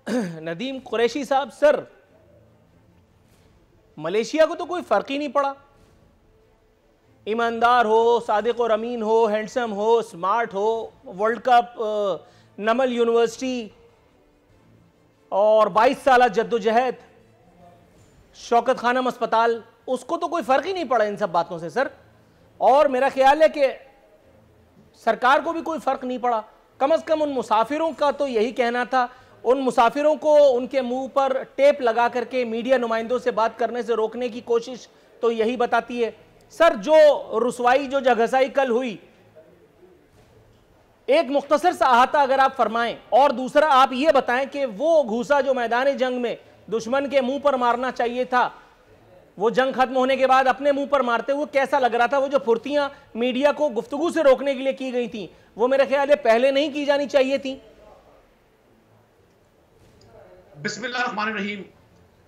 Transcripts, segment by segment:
नदीम कुरैशी साहब, sir Malaysia को तो कोई फर्क ही नहीं पड़ा। ईमानदार हो, सादिक और अमीन हो, हैंडसम हो, स्मार्ट हो, वर्ल्ड कप, नमल यूनिवर्सिटी और 22 साल जद्दोजहद, शौकत खानम अस्पताल, उसको तो कोई फर्क ही नहीं पड़ा इन सब बातों से सर। और मेरा ख्याल है कि सरकार को भी कोई फर्क नहीं पड़ा। कम से कम उन मुसाफिरों का तो यही कहना था, उन मुसाफिरों को उनके मुंह पर टेप लगा करके मीडिया नुमाइंदों से बात करने से रोकने की कोशिश तो यही बताती है। सर जो रुसवाई, जो जगहसाई कल हुई, एक मुख्तसर सा अहाता अगर आप फरमाएं, और दूसरा आप ये बताएं कि वो घूसा जो मैदान जंग में दुश्मन के मुंह पर मारना चाहिए था, वो जंग खत्म होने के बाद अपने मुंह पर मारते हुए कैसा लग रहा था? वो जो फुर्तियां मीडिया को गुफ्तगू से रोकने के लिए की गई थी, वो मेरे ख्याल है पहले नहीं की जानी चाहिए थी। बिस्मिल्लाहिर्रहमानिर्रहीम।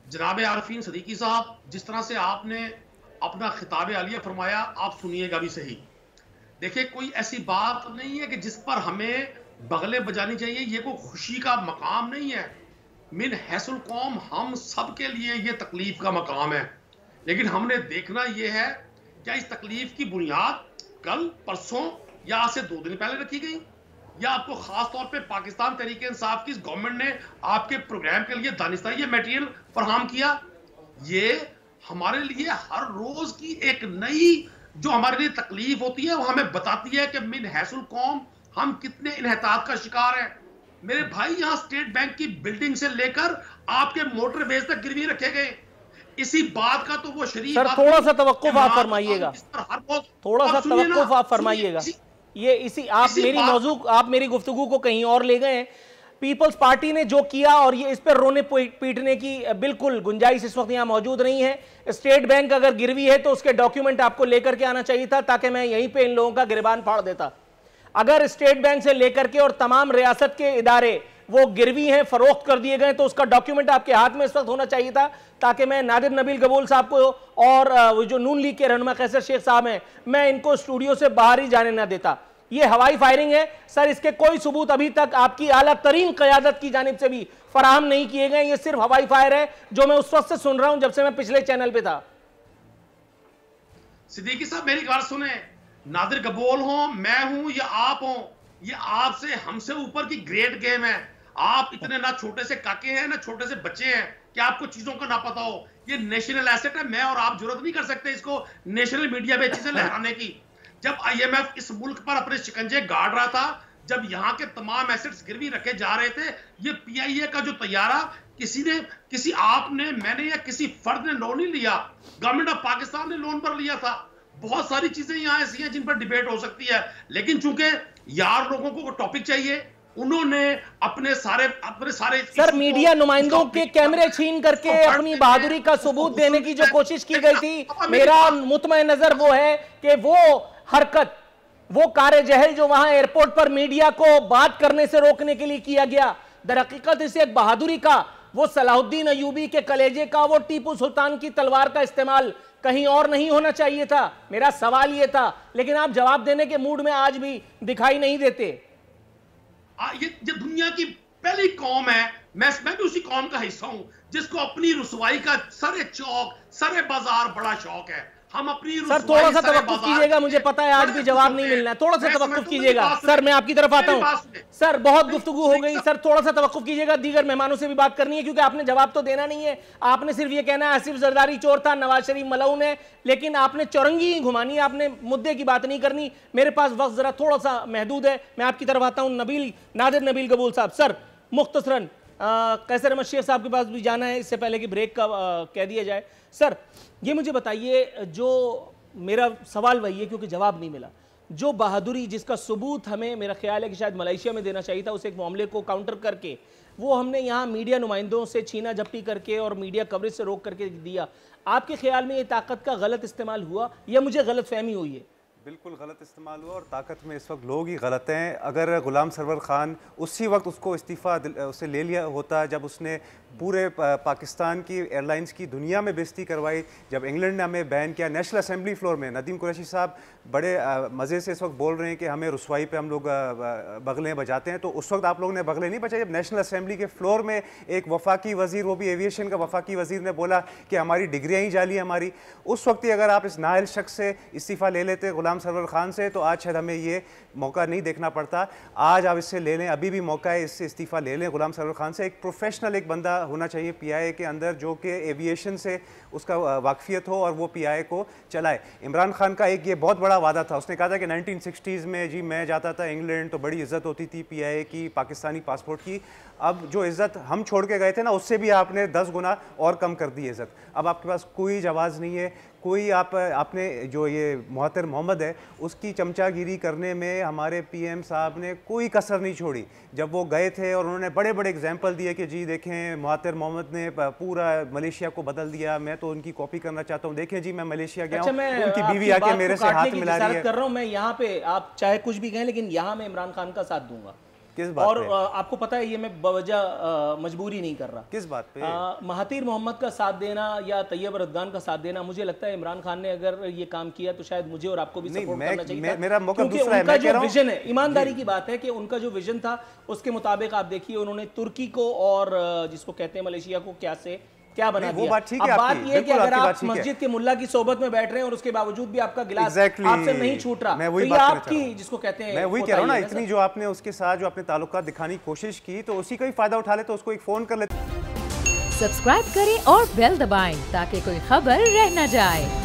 जनाब आरिफीन सदीकी साहब, जिस तरह से आपने अपना खिताब आलिया फरमाया, आप सुनिएगा भी सही। देखिए, कोई ऐसी बात नहीं है कि जिस पर हमें बगले बजानी चाहिए। ये कोई खुशी का मकाम नहीं है। मिन हैसुल कौम हम सब के लिए ये तकलीफ का मकाम है। लेकिन हमने देखना यह है, क्या इस तकलीफ की बुनियाद कल, परसों या आज से 2 दिन पहले रखी गई, या आपको खास तौर पे पाकिस्तान तहरीक इंसाफ की गवर्नमेंट ने आपके प्रोग्राम के लिए दानिस्तानी ये मटेरियल फराहम किया? ये हमारे लिए हर रोज की एक नई जो हमारे लिए तकलीफ होती है, वो हमें बताती है कि मिन हैसुल कौम हम कितने इन्हतात का शिकार हैं। मेरे भाई, यहां स्टेट बैंक की बिल्डिंग से लेकर आपके मोटरवेज तक गिरवी रखे गए। इसी बात का तो वो शरीफ सर थोड़ा सा तवक्कुफ आप फरमाइएगा, थोड़ा सा तवक्कुफ आप फरमाइएगा। ये इसी आप मेरी गुफ्तगू को कहीं और ले गए हैं। पीपल्स पार्टी ने जो किया, और ये इस पर रोने पीटने की बिल्कुल गुंजाइश इस वक्त यहाँ मौजूद नहीं है। स्टेट बैंक अगर गिरवी है तो उसके डॉक्यूमेंट आपको लेकर के आना चाहिए था, ताकि मैं यहीं पे इन लोगों का गिरबान फाड़ देता। अगर स्टेट बैंक से लेकर के और तमाम रियासत के इदारे वो गिरवी हैं, फरोख्त कर दिए गए, तो उसका डॉक्यूमेंट आपके हाथ में इस वक्त होना चाहिए था, ताकि मैं नादिर नबील कबूल साहब को और वो जो नून लीग के रहनुमा कैसर शेख साहब हैं, मैं इनको स्टूडियो से बाहर ही जाने ना देता। ये हवाई फायरिंग है सर, इसके कोई सबूत अभी तक आपकी आला तरीन क़यादत की जानिब से भी फराहम नहीं किए गए। ये सिर्फ हवाई फायर है जो मैं उस वक्त से सुन रहा हूं जब से मैं पिछले चैनल पे था। सिद्दीकी साहब, मेरी बात सुने। नादिर कबूल हो, मैं हूं या आप हो, ये आपसे हमसे ऊपर की ग्रेट गेम है। आप इतने ना छोटे से काके हैं ना छोटे से बच्चे हैं कि आपको चीजों का ना पता हो। ये नेशनल एसेट है। मैं और आप जरूरत नहीं कर सकते इसको नेशनल मीडिया पे चीजें लहराने की। जब IMF इस मुल्क पर अपने शिकंजे गाड़ रहा था, जब यहाँ के तमाम एसेट्स गिरवी रखे जा रहे थे, ये PIA का जो तैयारा किसी आपने, मैंने या किसी फर्द ने लोन नहीं लिया, गवर्नमेंट ऑफ पाकिस्तान ने लोन पर लिया था। बहुत सारी चीजें यहाँ ऐसी हैं जिन पर डिबेट हो सकती है, लेकिन चूंकि यार लोगों को टॉपिक चाहिए, उन्होंने अपने सारे सर मीडिया नुमाइंदों के कैमरे छीन करके अपनी बहादुरी का सबूत देने की जो कोशिश की गई थी, मेरा मुतमईन नजर वो है कि वो हरकत, वो कार्य जहल जो वहां एयरपोर्ट पर मीडिया को बात करने से रोकने के लिए किया गया, दरहकीकत इसे एक बहादुरी का, वो सलाहुद्दीन अयूबी के कलेजे का, वो टीपू सुल्तान की तलवार का इस्तेमाल कहीं और नहीं होना चाहिए था। मेरा सवाल ये था, लेकिन आप जवाब देने के मूड में आज भी दिखाई नहीं देते। ये दुनिया की पहली कौम है, मैं भी उसी कौम का हिस्सा हूं जिसको अपनी रुसवाई का सरे चौक, सरे बाजार बड़ा शौक है। हम अपनी सर थोड़ा सा तवक्कुफ कीजिएगा, मुझे पता है आज भी जवाब नहीं मिलना है, थोड़ा सा तवक्कुफ कीजिएगा। सर मैं आपकी तरफ आता हूं। सर बहुत गुफ्तगू हो गई, सर थोड़ा सा तवक्कुफ कीजिएगा, दीगर मेहमानों से भी बात करनी है, क्योंकि आपने जवाब तो देना नहीं है। आपने सिर्फ ये कहना है आसिफ जरदारी चोर था, नवाज शरीफ मलऊन है, लेकिन आपने चौरंगी ही घुमानी है, आपने मुद्दे की बात नहीं करनी। मेरे पास वक्त जरा थोड़ा सा महदूद है, मैं आपकी तरफ आता हूं। नादिर नबील कबूल साहब, सर मुख्तसरन कैसर अहमद शेख साहब के पास भी जाना है, इससे पहले कि ब्रेक का कह दिया जाए। सर ये मुझे बताइए, जो मेरा सवाल वही है क्योंकि जवाब नहीं मिला, जो बहादुरी जिसका सबूत हमें मेरा ख्याल है कि शायद मलेशिया में देना चाहिए था, उस एक मामले को काउंटर करके वो हमने यहाँ मीडिया नुमाइंदों से छीना झपटी करके और मीडिया कवरेज से रोक करके दिया। आपके ख्याल में ये ताकत का गलत इस्तेमाल हुआ या मुझे गलत फहमी हुई है? बिल्कुल गलत इस्तेमाल हुआ और ताकत में इस वक्त लोग ही गलत हैं। अगर गुलाम सरवर ख़ान उसी वक्त उसको इस्तीफ़ा उससे ले लिया होता जब उसने पूरे पाकिस्तान की एयरलाइंस की दुनिया में बेइज्जती करवाई, जब इंग्लैंड ने हमें बैन किया नेशनल असेंबली फ्लोर में। नदीम कुरैशी साहब बड़े मज़े से इस वक्त बोल रहे हैं कि हमें रुसवाई पे हम लोग बगलें बजाते हैं, तो उस वक्त आप लोगों ने बगलें नहीं बजाई जब नेशनल असेंबली के फ्लोर में एक वफाकी वज़ीर, वो भी एविएशन का वफाकी वज़ीर, ने बोला कि हमारी डिग्रियाँ ही जाली हमारी। उस वक्त ही अगर आप इस नाअहल शख्स से इस्तीफ़ा ले लेते गुलाम सरवर ख़ान से, तो आज शायद हमें ये मौका नहीं देखना पड़ता। आज आप इससे ले लें, अभी भी मौका है, इससे इस्तीफ़ा ले लें गुलाम सरवर ख़ान से। एक प्रोफेशनल एक बंदा होना चाहिए PIA के अंदर जो कि एविएशन से उसका वाकफियत हो और वो PIA को चलाए। इमरान खान का एक ये बहुत बड़ा वादा था, उसने कहा था कि 1960s में जी मैं जाता था इंग्लैंड तो बड़ी इज़्ज़त होती थी PIA की, पाकिस्तानी पासपोर्ट की। अब जो इज़्ज़त हम छोड़ के गए थे ना, उससे भी आपने 10 गुना और कम कर दी इज़्ज़त। अब आपके पास कोई जवाज़ नहीं है, कोई आपने जो ये मुहत्तर मोहम्मद है उसकी चमचागिरी करने में हमारे PM साहब ने कोई कसर नहीं छोड़ी। जब वो गए थे और उन्होंने बड़े बड़े एग्जाम्पल दिए कि जी देखें मुहत्तर मोहम्मद ने पूरा मलेशिया को बदल दिया, मैं तो उनकी कॉपी करना चाहता हूँ, देखें जी मैं मलेशिया गया हूँ, उनकी बीवी आके मेरे से हाथ मिला रही है। कर रहा हूँ मैं यहाँ पे, आप चाहे कुछ भी कहें लेकिन यहाँ मैं इमरान खान का साथ दूंगा। किस बात और पे? आपको पता है ये मैं बवजह मजबूरी नहीं कर रहा। किस बात पे? महातीर मोहम्मद का साथ देना या तैयब रदगान का साथ देना, मुझे लगता है इमरान खान ने अगर ये काम किया तो शायद मुझे और आपको भी सपोर्ट करना चाहिए। मेरा मौका दूसरा है, उनका जो विजन है, ईमानदारी की बात है कि उनका जो विजन था उसके मुताबिक आप देखिए उन्होंने तुर्की को और जिसको कहते हैं मलेशिया को क्या बना दिया। वो बात ठीक है, अब बात ये है कि अगर आप मस्जिद के मुल्ला की सोबत में बैठ रहे हैं और उसके बावजूद भी आपका गिलास आपसे नहीं छूट रहा, तो ये आपकी जिसको कहते हैं, मैं वही कह रहा हूं ना, इतनी जो आपने उसके साथ जो अपने ताल्लुकात दिखाने की कोशिश की, तो उसी का ही फायदा उठा ले, तो उसको एक फोन कर ले। सब्सक्राइब करें और बेल दबाएं ताकि कोई खबर रह न जाए।